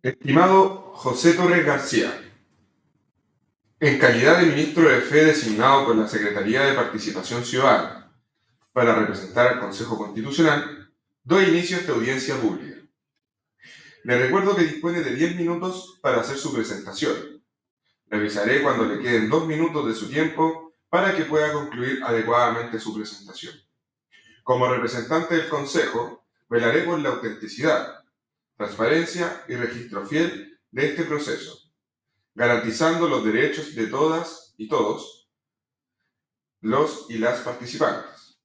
Estimado José Torres García, en calidad de ministro de Fe designado por la Secretaría de Participación Ciudadana para representar al Consejo Constitucional, doy inicio a esta audiencia pública. Le recuerdo que dispone de 10 minutos para hacer su presentación. Le avisaré cuando le queden 2 minutos de su tiempo para que pueda concluir adecuadamente su presentación. Como representante del Consejo, velaré por la autenticidad, transparencia y registro fiel de este proceso, garantizando los derechos de todas y todos los y las participantes.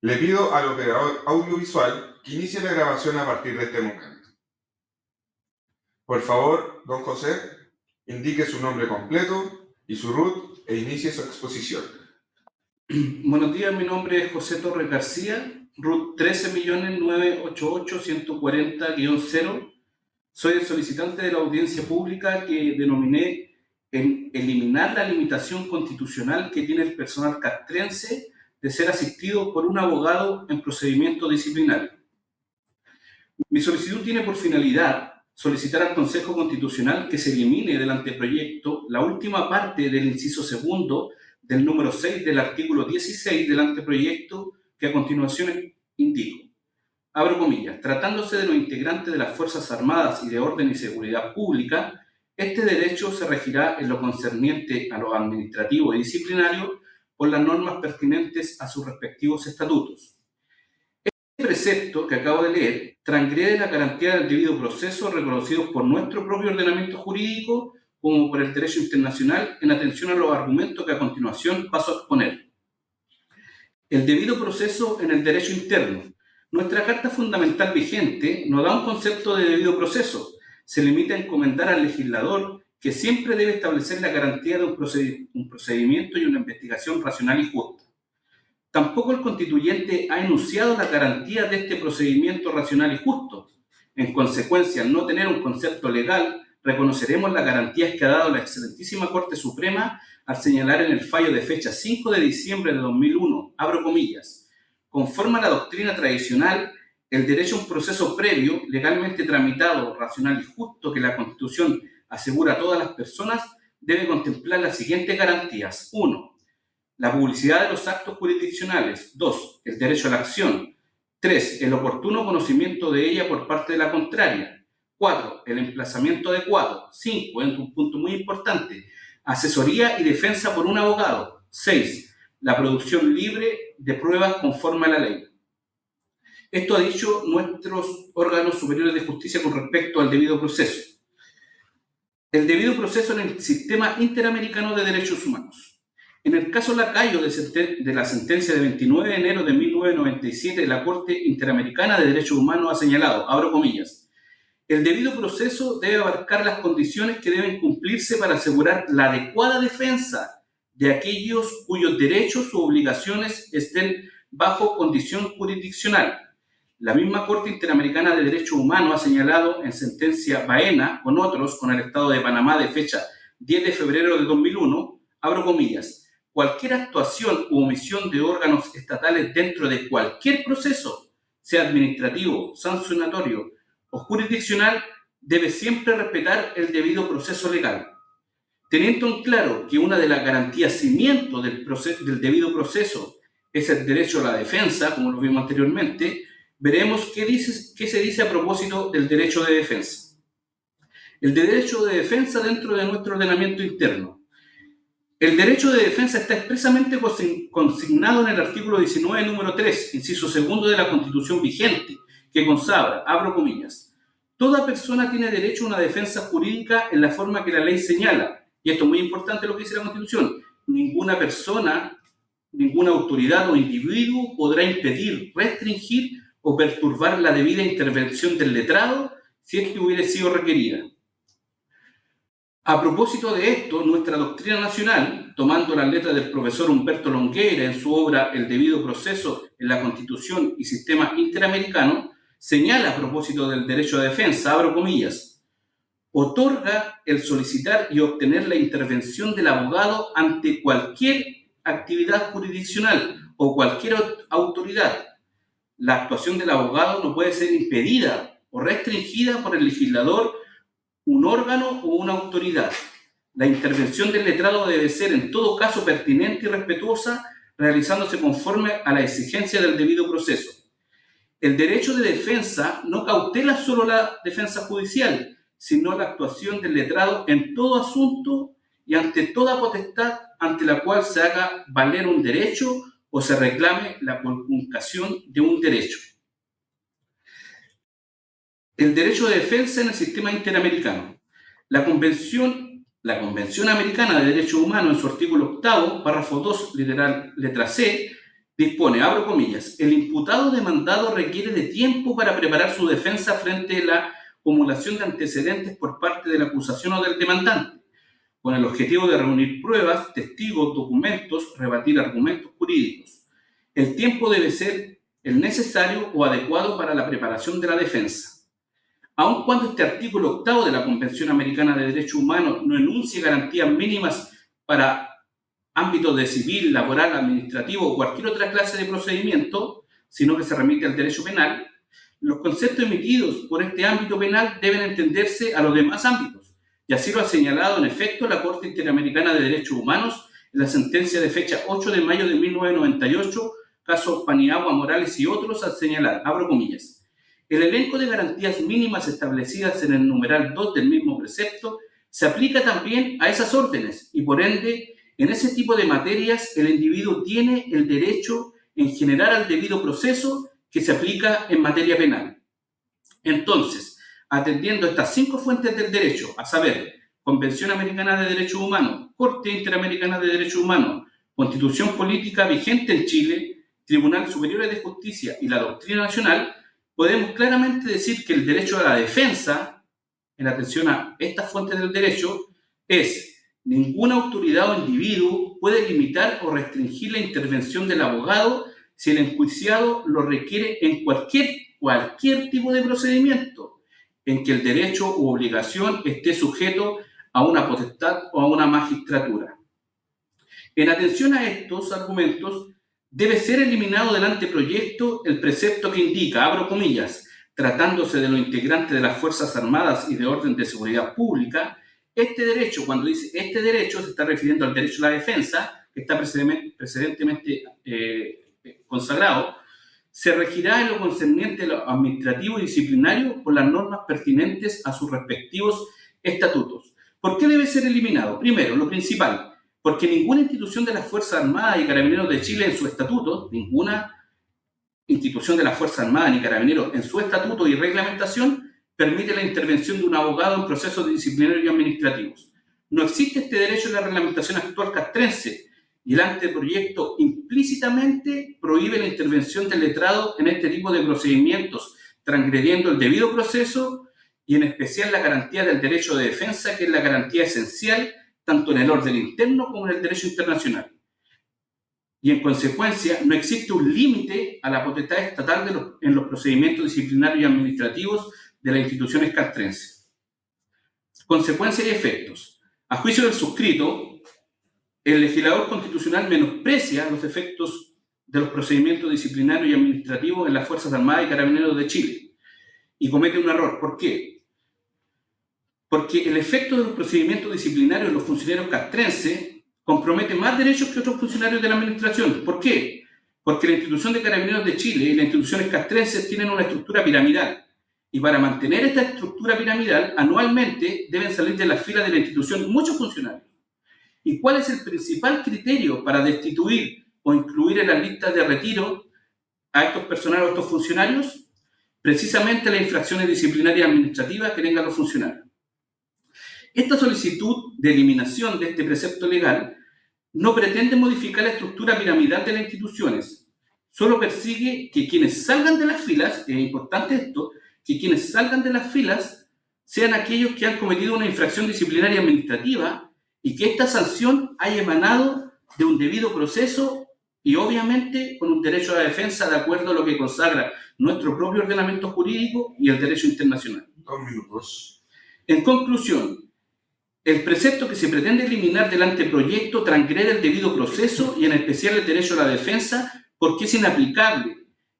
Le pido al operador audiovisual que inicie la grabación a partir de este momento. Por favor, don José, indique su nombre completo y su RUT e inicie su exposición. Buenos días, mi nombre es José Torres García, RUT 13.988.140-0. Soy el solicitante de la audiencia pública que denominé en eliminar la limitación constitucional que tiene el personal castrense de ser asistido por un abogado en procedimiento disciplinario. Mi solicitud tiene por finalidad solicitar al Consejo Constitucional que se elimine del anteproyecto la última parte del inciso segundo del número 6 del artículo 16 del anteproyecto que a continuación indico. Abro comillas, tratándose de los integrantes de las Fuerzas Armadas y de Orden y Seguridad Pública, este derecho se regirá en lo concerniente a lo administrativo y disciplinario por las normas pertinentes a sus respectivos estatutos. Este precepto que acabo de leer transgrede la garantía del debido proceso reconocidos por nuestro propio ordenamiento jurídico como por el derecho internacional en atención a los argumentos que a continuación paso a exponer. El debido proceso en el derecho interno. Nuestra Carta Fundamental vigente no da un concepto de debido proceso, se limita a encomendar al legislador que siempre debe establecer la garantía de un procedimiento y una investigación racional y justa. Tampoco el constituyente ha enunciado la garantía de este procedimiento racional y justo. En consecuencia, al no tener un concepto legal, reconoceremos las garantías que ha dado la excelentísima Corte Suprema al señalar en el fallo de fecha 5 de diciembre de 2001, abro comillas, conforme a la doctrina tradicional, el derecho a un proceso previo, legalmente tramitado, racional y justo que la Constitución asegura a todas las personas, debe contemplar las siguientes garantías. 1. La publicidad de los actos jurisdiccionales. 2. El derecho a la acción. 3. El oportuno conocimiento de ella por parte de la contraria. 4. El emplazamiento adecuado. 5. Es un punto muy importante. Asesoría y defensa por un abogado. 6. La producción libre de pruebas conforme a la ley. Esto ha dicho nuestros órganos superiores de justicia con respecto al debido proceso. El debido proceso en el sistema interamericano de derechos humanos. En el caso Lacayo de la sentencia de 29 de enero de 1997 de la Corte Interamericana de Derechos Humanos ha señalado, abro comillas, el debido proceso debe abarcar las condiciones que deben cumplirse para asegurar la adecuada defensa de aquellos cuyos derechos u obligaciones estén bajo condición jurisdiccional. La misma Corte Interamericana de Derechos Humanos ha señalado en sentencia Baena, con otros, con el Estado de Panamá de fecha 10 de febrero de 2001, abro comillas, cualquier actuación u omisión de órganos estatales dentro de cualquier proceso, sea administrativo, sancionatorio o jurisdiccional, debe siempre respetar el debido proceso legal. Teniendo en claro que una de las garantías cimiento del debido proceso es el derecho a la defensa, como lo vimos anteriormente, veremos qué se dice a propósito del derecho de defensa. El derecho de defensa dentro de nuestro ordenamiento interno. El derecho de defensa está expresamente consignado en el artículo 19, número 3, inciso segundo de la Constitución vigente, que consagra, abro comillas, toda persona tiene derecho a una defensa jurídica en la forma que la ley señala. Y esto es muy importante lo que dice la Constitución. Ninguna persona, ninguna autoridad o individuo podrá impedir, restringir o perturbar la debida intervención del letrado si es que hubiera sido requerida. A propósito de esto, nuestra doctrina nacional, tomando las letras del profesor Humberto Longueira en su obra El debido proceso en la Constitución y Sistema Interamericano, señala a propósito del derecho a defensa, abro comillas, otorga el solicitar y obtener la intervención del abogado ante cualquier actividad jurisdiccional o cualquier autoridad. La actuación del abogado no puede ser impedida o restringida por el legislador un órgano o una autoridad. La intervención del letrado debe ser en todo caso pertinente y respetuosa, realizándose conforme a la exigencia del debido proceso. El derecho de defensa no cautela solo la defensa judicial, sino la actuación del letrado en todo asunto y ante toda potestad ante la cual se haga valer un derecho o se reclame la conculcación de un derecho. El derecho de defensa en el sistema interamericano. La Convención Americana de Derechos Humanos, en su artículo 8, párrafo 2, letra C, dispone, abro comillas, el imputado demandado requiere de tiempo para preparar su defensa frente a la acumulación de antecedentes por parte de la acusación o del demandante, con el objetivo de reunir pruebas, testigos, documentos, rebatir argumentos jurídicos. El tiempo debe ser el necesario o adecuado para la preparación de la defensa. Aun cuando este artículo 8 de la Convención Americana de Derechos Humanos no enuncie garantías mínimas para ámbitos de civil, laboral, administrativo o cualquier otra clase de procedimiento, sino que se remite al derecho penal, los conceptos emitidos por este ámbito penal deben entenderse a los demás ámbitos, y así lo ha señalado en efecto la Corte Interamericana de Derechos Humanos en la sentencia de fecha 8 de mayo de 1998, caso Paniagua, Morales y otros, al señalar, abro comillas, el elenco de garantías mínimas establecidas en el numeral 2 del mismo precepto se aplica también a esas órdenes y por ende, en ese tipo de materias, el individuo tiene el derecho en general al debido proceso que se aplica en materia penal. Entonces, atendiendo a estas 5 fuentes del derecho, a saber, Convención Americana de Derechos Humanos, Corte Interamericana de Derechos Humanos, Constitución Política vigente en Chile, Tribunal Superior de Justicia y la doctrina nacional, podemos claramente decir que el derecho a la defensa, en atención a estas fuentes del derecho, es ninguna autoridad o individuo puede limitar o restringir la intervención del abogado si el enjuiciado lo requiere en cualquier tipo de procedimiento en que el derecho u obligación esté sujeto a una potestad o a una magistratura. En atención a estos argumentos, debe ser eliminado del anteproyecto el precepto que indica, abro comillas, tratándose de los integrantes de las Fuerzas Armadas y de orden de seguridad pública, este derecho, cuando dice este derecho, se está refiriendo al derecho a la defensa, que está precedentemente consagrado, se regirá en lo concerniente a lo administrativo y disciplinario por las normas pertinentes a sus respectivos estatutos. ¿Por qué debe ser eliminado? Primero, lo principal, porque ninguna institución de las Fuerzas Armadas y Carabineros de Chile en su estatuto, ninguna institución de las Fuerzas Armadas ni Carabineros en su estatuto y reglamentación permite la intervención de un abogado en procesos disciplinarios y administrativos. No existe este derecho en la reglamentación actual castrense y el anteproyecto implícitamente prohíbe la intervención del letrado en este tipo de procedimientos, transgrediendo el debido proceso y en especial la garantía del derecho de defensa, que es la garantía esencial tanto en el orden interno como en el derecho internacional. Y en consecuencia, no existe un límite a la potestad estatal en los procedimientos disciplinarios y administrativos de las instituciones castrenses. Consecuencias y efectos. A juicio del suscrito, el legislador constitucional menosprecia los efectos de los procedimientos disciplinarios y administrativos en las Fuerzas Armadas y Carabineros de Chile y comete un error. ¿Por qué? Porque el efecto de los procedimientos disciplinarios en los funcionarios castrenses compromete más derechos que otros funcionarios de la administración. ¿Por qué? Porque la institución de Carabineros de Chile y las instituciones castrenses tienen una estructura piramidal. Y para mantener esta estructura piramidal, anualmente deben salir de las filas de la institución muchos funcionarios. ¿Y cuál es el principal criterio para destituir o incluir en las listas de retiro a estos personales o a estos funcionarios? Precisamente las infracciones disciplinarias administrativas que tengan los funcionarios. Esta solicitud de eliminación de este precepto legal no pretende modificar la estructura piramidal de las instituciones, solo persigue que quienes salgan de las filas, es importante esto, que quienes salgan de las filas sean aquellos que han cometido una infracción disciplinaria administrativa y que esta sanción haya emanado de un debido proceso y obviamente con un derecho a la defensa de acuerdo a lo que consagra nuestro propio ordenamiento jurídico y el derecho internacional. 2 minutos. En conclusión, el precepto que se pretende eliminar del anteproyecto transgrede el debido proceso y en especial el derecho a la defensa porque es inaplicable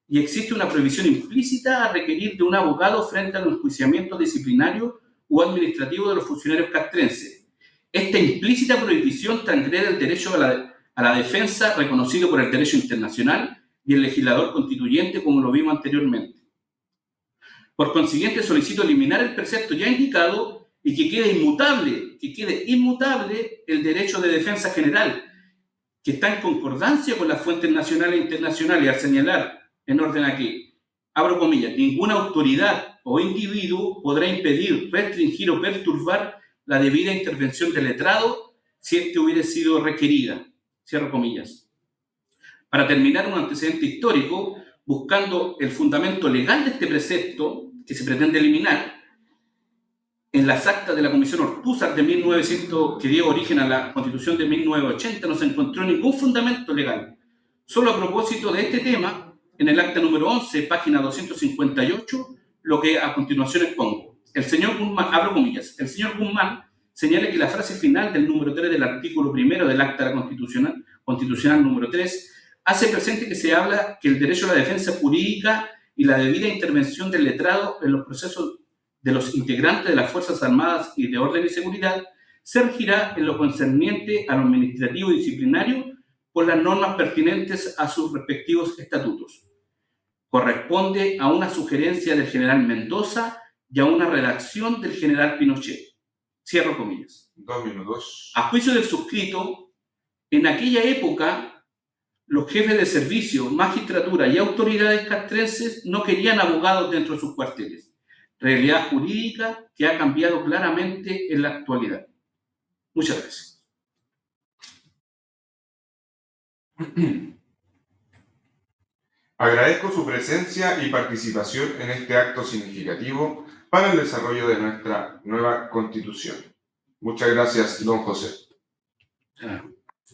y existe una prohibición implícita a requerir de un abogado frente a los enjuiciamientos disciplinarios o administrativo de los funcionarios castrenses. Esta implícita prohibición transgrede el derecho a la defensa reconocido por el derecho internacional y el legislador constituyente, como lo vimos anteriormente. Por consiguiente, solicito eliminar el precepto ya indicado y que quede inmutable el derecho de defensa general, que está en concordancia con las fuentes nacionales e internacionales, al señalar, en orden a que, abro comillas, ninguna autoridad o individuo podrá impedir, restringir o perturbar la debida intervención del letrado si éste hubiera sido requerida, cierro comillas. Para terminar, un antecedente histórico, buscando el fundamento legal de este precepto que se pretende eliminar, en las actas de la Comisión Ortúzar de 1900, que dio origen a la Constitución de 1980, no se encontró ningún fundamento legal. Solo a propósito de este tema, en el acta número 11, página 258, lo que a continuación expongo. El señor Guzmán, abro comillas, el señor Guzmán señala que la frase final del número 3 del artículo primero del acta constitucional número 3 hace presente que se habla que el derecho a la defensa jurídica y la debida intervención del letrado en los procesos de los integrantes de las Fuerzas Armadas y de Orden y Seguridad se regirá en lo concerniente a lo administrativo y disciplinario por las normas pertinentes a sus respectivos estatutos. Corresponde a una sugerencia del general Mendoza y a una redacción del general Pinochet. Cierro comillas. 2 minutos. A juicio del suscrito, en aquella época, los jefes de servicio, magistratura y autoridades castrenses no querían abogados dentro de sus cuarteles. Realidad jurídica que ha cambiado claramente en la actualidad. Muchas gracias. Agradezco su presencia y participación en este acto significativo para el desarrollo de nuestra nueva Constitución. Muchas gracias, don José.